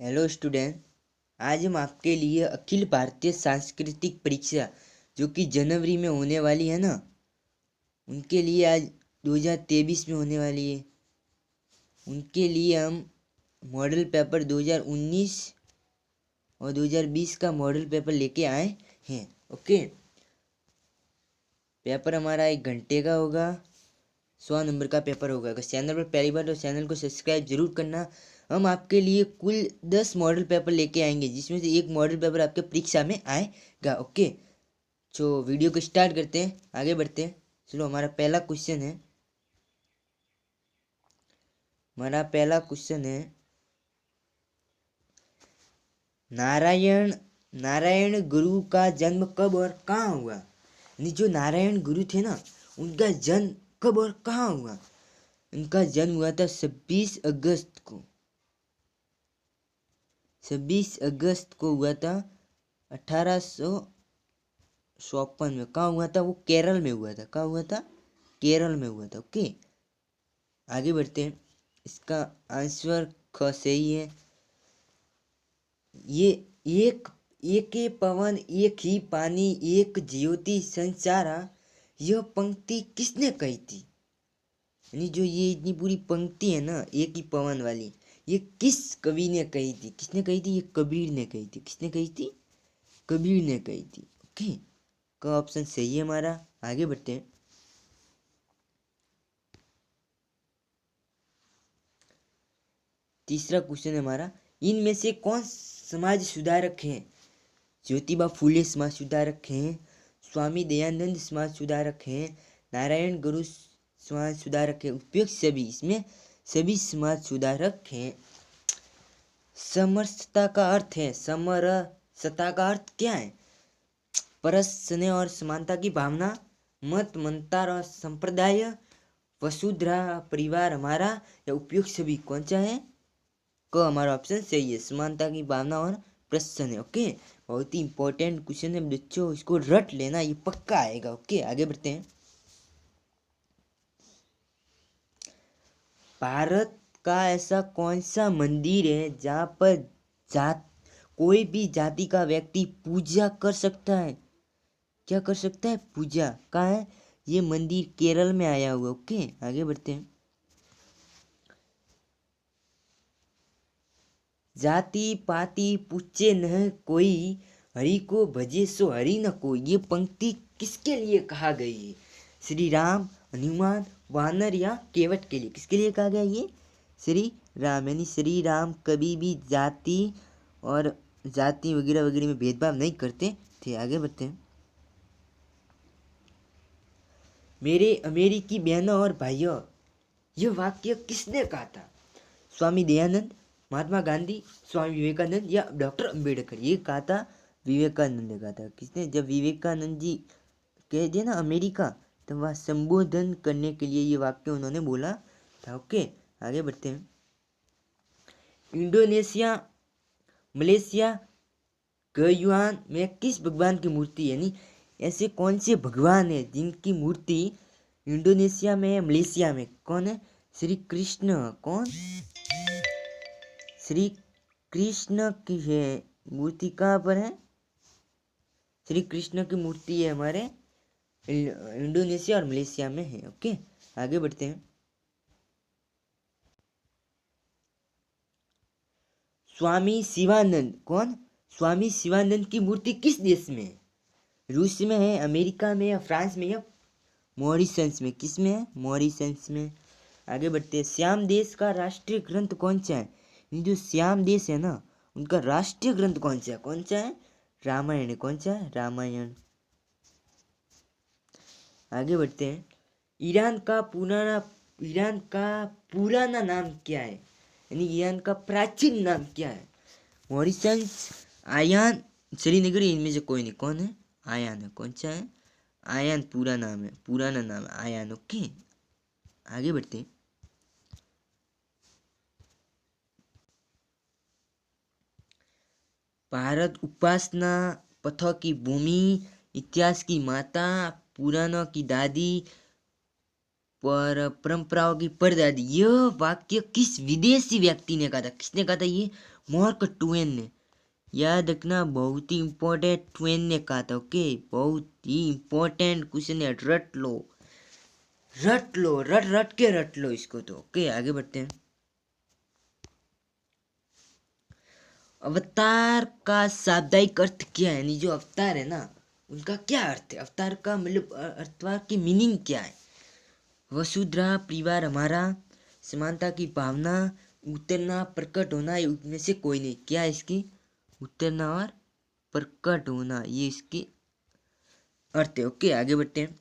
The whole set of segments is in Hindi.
Hello student. आज हम आपके लिए अखिल भारतीय सांस्कृतिक परीक्षा जो कि जनवरी में होने वाली है ना, उनके लिए आज 2023 में होने वाली है। उनके लिए हम मॉडल पेपर 2019 और 2020 का मॉडल पेपर लेके आए हैं। ओके, पेपर हमारा 1 घंटे का होगा। 100 नंबर का पेपर होगा। अगर चैनल पर पहली बार तो चैनल को सब्सक्राइब जरूर करना। हम आपके लिए कुल 10 मॉडल पेपर लेके आएंगे, जिसमें से एक मॉडल पेपर आपके परीक्षा में आएगा। ओके, तो वीडियो को स्टार्ट करते हैं, आगे बढ़ते हैं। चलो, हमारा पहला क्वेश्चन है नारायण नारायण गुरु का जन्म कब और कहाँ हुआ। यानी जो नारायण गुरु थे ना, उनका जन्म कब और कहाँ हुआ। उनका जन्म हुआ था 26 अगस्त को। 26 अगस्त को हुआ था 1854 में। कहाँ हुआ था वो? केरल में हुआ था। कहाँ हुआ था? केरल में हुआ था। ओके, आगे बढ़ते हैं। इसका आंसर ख सही है। ये एक एक ही पवन एक ही पानी एक ज्योति संचारा, यह पंक्ति किसने कही थी। यानी जो ये इतनी पूरी पंक्ति है ना, एक ही पवन वाली, ये किस कवि ने कही थी? किसने कही थी? ये कबीर ने कही थी। किसने कही थी? कबीर ने कही थी। ओके, का ऑप्शन सही है हमारा। आगे बढ़ते हैं। तीसरा क्वेश्चन है हमारा, इनमें से कौन समाज सुधारक हैं? ज्योतिबा फूले समाज सुधारक हैं, स्वामी दयानंद समाज सुधारक हैं, नारायण गुरु समाज सुधारक हैं। उपयुक्त सभी, इसमें सभी समाज सुधारक हैं। समरसता का अर्थ है, समरसता का अर्थ क्या है? परस्पर स्नेह और समानता की भावना, मत मनता और संप्रदाय, वसुधरा परिवार हमारा, या उपयुक्त सभी। कौन सा है? क हमारा ऑप्शन सही है, समानता की भावना और प्रश्न है। ओके, बहुत ही इंपॉर्टेंट क्वेश्चन है बच्चों, इसको रट लेना, ये पक्का आएगा। ओके, आगे बढ़ते हैं। भारत का ऐसा कौन सा मंदिर है जहाँ पर जात कोई भी जाति का व्यक्ति पूजा कर सकता है? क्या कर सकता है? पूजा। कहाँ है ये मंदिर? केरल में आया हुआ। ओके, आगे बढ़ते हैं। जाति पाति पूछे न कोई, हरि को भजे सो हरि न कोई, ये पंक्ति किसके लिए कहा गई है? श्री राम, हनुमान, वानर या केवट के लिए? किसके लिए कहा गया ये? श्री राम। यानी श्री राम कभी भी जाति वगैरह वगैरह में भेदभाव नहीं करते थे। आगे बढ़ते हैं। मेरे अमेरिकी बहनों और भाइयों, यह वाक्य किसने कहा था? स्वामी दयानंद, महात्मा गांधी, स्वामी विवेकानंद या डॉक्टर अंबेडकर? ये कहा था विवेकानंद ने कहा था। किसने? जब विवेकानंद जी कह दिए ना अमेरिका, तो वह संबोधन करने के लिए ये वाक्य उन्होंने बोला था। ओके, आगे बढ़ते हैं। इंडोनेशिया, मलेशिया, गयुआन में किस भगवान की मूर्ति है? यानी ऐसे कौन से भगवान है जिनकी मूर्ति इंडोनेशिया में है, मलेशिया में? कौन है? श्री कृष्ण। कौन? श्री कृष्ण की है मूर्ति। कहाँ पर है? श्री कृष्ण की मूर्ति है हमारे इंडोनेशिया और मलेशिया में है। ओके, आगे बढ़ते हैं। स्वामी शिवानंद, कौन? स्वामी शिवानंद की मूर्ति किस देश में है? रूस में है, अमेरिका में, या फ्रांस में, या मॉरिशस में? किस में है? मॉरिशस में। आगे बढ़ते हैं। श्याम देश का राष्ट्रीय ग्रंथ कौन सा है? ये जो श्याम देश है ना, उनका राष्ट्रीय ग्रंथ कौन सा है? कौन सा है? रामायण है। कौन सा है? रामायण। आगे बढ़ते हैं। ईरान का पुराना नाम क्या है? यानी ईरान का प्राचीन नाम क्या है? मॉरिशस, आयान, श्रीनगर, इनमें से कोई नहीं। कौन है? आयान है। कौन सा है? आयान पूरा नाम है, पुराना नाम है आयान। ओके, आगे बढ़ते हैं। भारत उपासना पथों की भूमि, इतिहास की माता, पुराणों की दादी, पर परंपराओं की परदादी। यह वाक्य किस विदेशी व्यक्ति ने कहा था? किसने कहा था? ये मार्क ट्वेन ने। याद रखना, बहुत ही इंपॉर्टेंट, ट्वेन ने कहा था। ओके, बहुत ही इंपॉर्टेंट क्वेश्चन है, रट लो, रट लो, रट रट के रट लो इसको तो। ओके, आगे बढ़ते हैं। अवतार का शाब्दिक अर्थ क्या है? यानी जो अवतार है ना, उनका क्या अर्थ है? अवतार का मतलब अवतार की मीनिंग क्या है? वसुधरा, परिवार हमारा, समानता की भावना, उतरना, प्रकट होना, ये उनमें से कोई नहीं। क्या है इसकी? उतरना और प्रकट होना, ये इसकी अर्थ है। ओके, आगे बढ़ते हैं।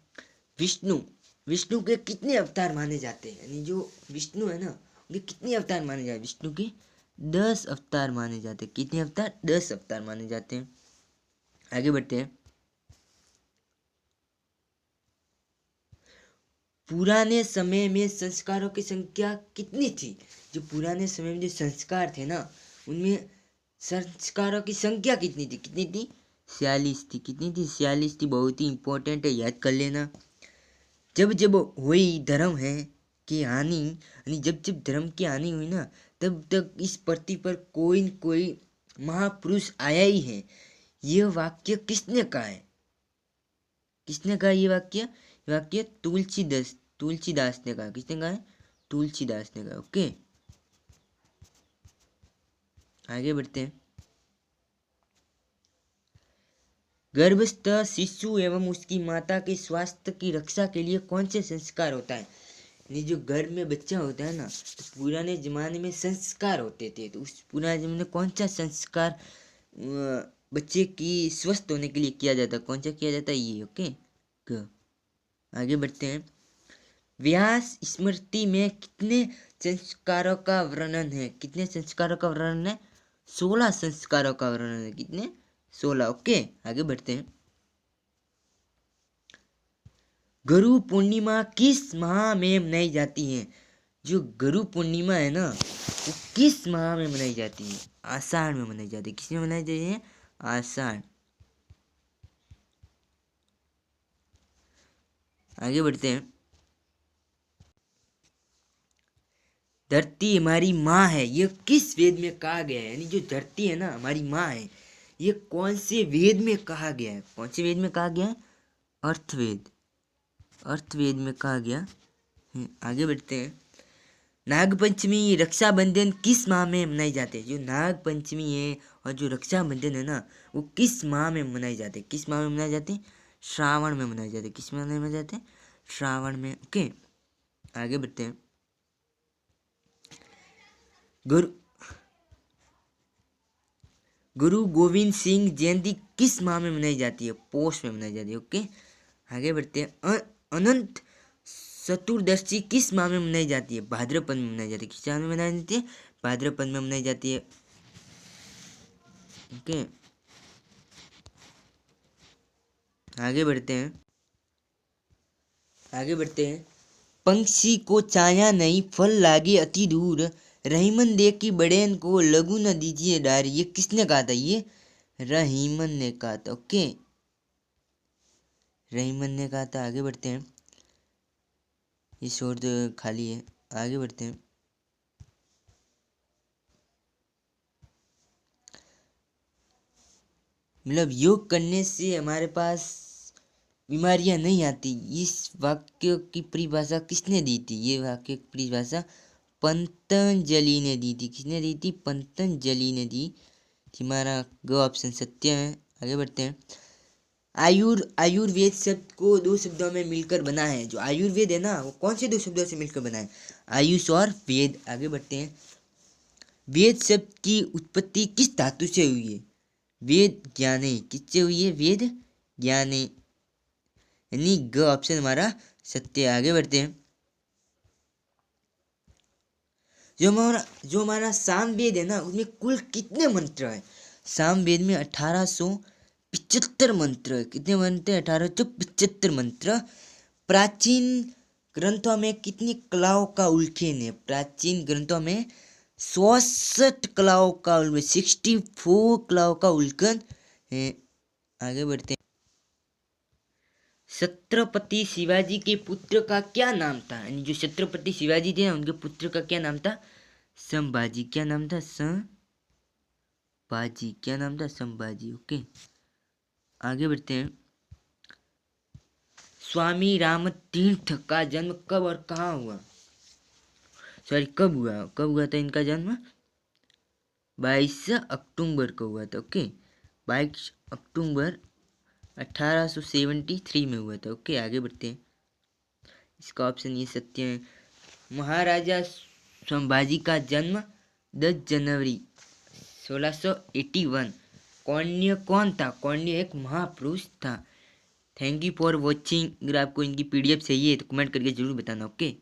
विष्णु, विष्णु के कितने अवतार माने जाते हैं? यानी जो विष्णु है ना, उनके कितने अवतार माने जाते हैं? विष्णु के 10 अवतार माने जाते हैं। कितने अवतार? 10 अवतार माने जाते हैं। आगे बढ़ते हैं। पुराने समय में संस्कारों की संख्या कितनी थी? जो पुराने समय में जो संस्कार थे ना, उनमें संस्कारों की संख्या कितनी थी? कितनी थी? 46 थी। कितनी थी? 46 थी। बहुत ही इंपॉर्टेंट है, याद कर लेना। जब जब हुई धर्म है की हानि, यानी जब जब धर्म की हानि हुई ना, तब तक इस पृथ्वी पर कोई न कोई महापुरुष आया ही है। यह वाक्य किसने कहा है? किसने कहा ये वाक्य? ये वाक्य तुलसीदास, तुलसीदास ने कहा। किसने कहा है? तुलसीदास ने कहा। ओके, आगे बढ़ते हैं। गर्भस्थ शिशु एवं उसकी माता के स्वास्थ्य की रक्षा के लिए कौन से संस्कार होता है? यानी जो गर्भ में बच्चा होता है ना, तो पुराने जमाने में संस्कार होते थे। तो उस पुराने जमाने में कौन सा संस्कार बच्चे की स्वस्थ होने के लिए किया जाता है? कौन सा किया जाता है? ये। ओके, आगे बढ़ते हैं। व्यास स्मृति में कितने संस्कारों का वर्णन है? कितने संस्कारों का वर्णन है? 16 संस्कारों का वर्णन है। कितने? 16। ओके, आगे बढ़ते हैं। गुरु पूर्णिमा किस माह में मनाई जाती है? जो गुरु पूर्णिमा है ना, वो किस माह में मनाई जाती है? आषाढ़ में मनाई जाती है। किस में मनाई जाती है? आषाढ़। आगे बढ़ते हैं। धरती हमारी माँ है, ये किस वेद में कहा गया है? यानी जो धरती है ना, हमारी माँ है, ये कौन से वेद में कहा गया है? कौन से वेद में कहा गया है? अर्थवेद, अर्थवेद में कहा गया है। आगे बढ़ते हैं। नागपंचमी, रक्षाबंधन किस माह में मनाई जाते हैं? जो नागपंचमी है और जो रक्षाबंधन है ना, वो किस माह में मनाए जाते हैं? किस माह में मनाए जाते हैं? श्रावण में मनाए जाते हैं। किस माह में मनाए जाते हैं? श्रावण में। ओके, आगे बढ़ते हैं। गुरु गुरु गोविंद सिंह जयंती किस माह में मनाई जाती है? पोष में मनाई जाती है। ओके, आगे बढ़ते हैं। अनंत चतुर्दशी किस माह में मनाई जाती है? भाद्रपद में मनाई जाती है। किस माह में मनाई जाती है? भाद्रपद में मनाई जाती है। ओके, आगे बढ़ते हैं। आगे बढ़ते हैं। पंछी को छाया नहीं, फल लागे अति दूर, रहीमन दे की बड़ेन को लघु न दीजिए डार। ये किसने कहा था? ये रहीमन ने कहा था। ओके, रहीमन ने कहा था। आगे बढ़ते हैं। ये शोर खाली है। आगे बढ़ते हैं। मतलब योग करने से हमारे पास बीमारियां नहीं आती। इस वाक्य की परिभाषा किसने दी थी? ये वाक्य की परिभाषा पतंजलि ने दी थी। किसने दी थी? पतंजलि ने दी। हमारा गो ऑप्शन सत्य है। आगे बढ़ते हैं। आयुर्वेद शब्द को 2 शब्दों में मिलकर बना है। जो आयुर्वेद है ना, वो कौन से 2 शब्दों से मिलकर बना है? आयुष और वेद। आगे बढ़ते हैं। वेद शब्द की उत्पत्ति किस धातु से हुई है? वेद ज्ञाने। किससे हुई है? वेद ज्ञाने, यानी ग ऑप्शन हमारा सत्य। आगे बढ़ते हैं। जो हमारा सामवेद है ना, उसमें कुल कितने मंत्र है? सामवेद में 1875 मंत्र है। कितने मंत्र है? 1875 मंत्र। प्राचीन ग्रंथों में कितनी कलाओं का उल्लेख है? प्राचीन ग्रंथों में 66 कलाओं का 64 कलाओं का उल्लेख है। आगे बढ़ते हैं। छत्रपति शिवाजी के पुत्र का क्या नाम था? यानी जो छत्रपति शिवाजी थे उनके पुत्र का क्या नाम था? संभाजी। क्या नाम था? संभाजी। क्या नाम था? संभाजी। ओके, आगे बढ़ते हैं। स्वामी रामतीर्थ का जन्म कब और कहाँ हुआ? सॉरी, कब हुआ था इनका जन्म? 22 अक्टूबर को हुआ था। ओके, 22 अक्टूबर 1873 में हुआ था। ओके, आगे बढ़ते हैं। इसका ऑप्शन ये सत्य है। महाराजा संभाजी का जन्म 10 जनवरी 1681। कौंडिन्य कौन था? कौंडिन्य एक महापुरुष था। Thank you for watching. अगर आपको इनकी पीडीएफ चाहिए तो कमेंट करके जरूर बताना। ओके।